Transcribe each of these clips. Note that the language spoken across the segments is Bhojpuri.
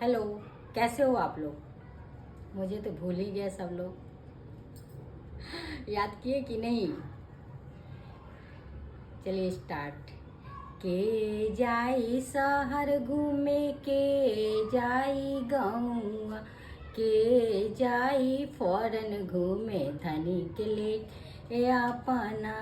हेलो, कैसे हो आप लोग? मुझे तो भूल ही गया सब लोग। याद किए कि नहीं? चलिए स्टार्ट। के जाई शहर घूमे, के जाई गाँव, के जाई फॉरेन घूमे धनी के ले ए अपना,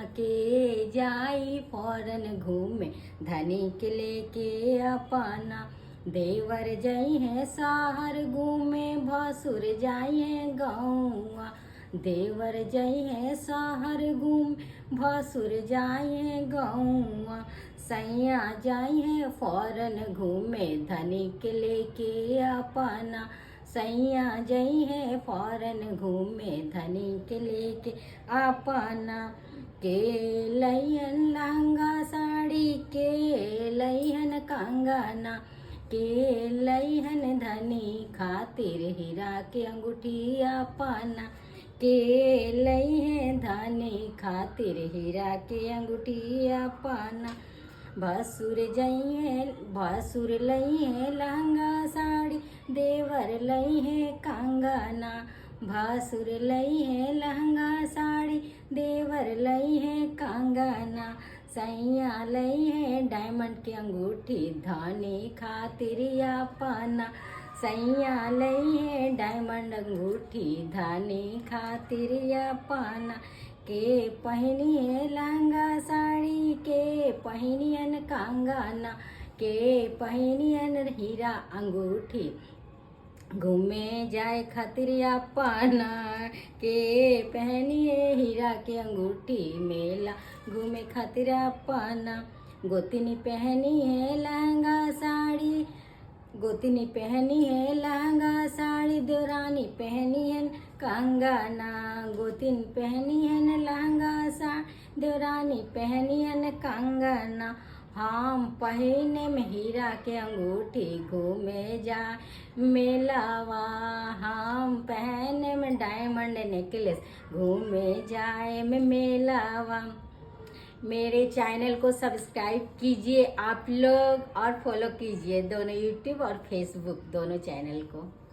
के जाई फॉरेन घूमे धनी के लेके अपना। देवर जाई है शहर घूमे, भसुर जाई है गाँव। देवर जाई है शहर घूम, भसुर जाई है गाँव। सैया जाई है फॉरेन घूमे धनिक लेके अपना। सैया जाई है फॉरेन घूमे धनिक लेके अपना। के लैहन लहंगा साड़ी, के लैहन कंगना, के लैहन धनी खातिर हीरा के अंगूठी अपना। के लैहे धनी खातिर हीरा के अंगूठी अपना। भसुर जइहे, भसुर लइहे लहंगा साड़ी, देवर लइहे कंगना। भसुर लइहे लहंगा साड़ी, देवर लइहे कंगना। सैया लइहे डायमंड की अंगूठी, धनी खातिर अपना। सैया लइहे डायमंड अंगूठी, धनी खातिर अपना। के पहिनिए लहंगा साड़ी, के पहिनियन कंगना, के पहिनियन हीरा अंगूठी, घूमे जाए खातिर अपना। के पहनिए हीरा के अंगूठी, मेला घूमे खातिर अपना। गोतिनी पहनी है लहंगा साड़ी, गोतिनी पहनी है लहंगा साड़ी, देवरानी पहनी है कंगना। गोतिन पहनी है लहंगा साड़ी, देवरानी पहनी है कंगना। हम पहने में हीरा के अंगूठी, घूमे जा मेलावा। हम पहने में डायमंड नेकलेस, घूमे जाए में मेलावा। मेरे चैनल को सब्सक्राइब कीजिए आप लोग और फॉलो कीजिए दोनों यूट्यूब और फेसबुक दोनों चैनल को।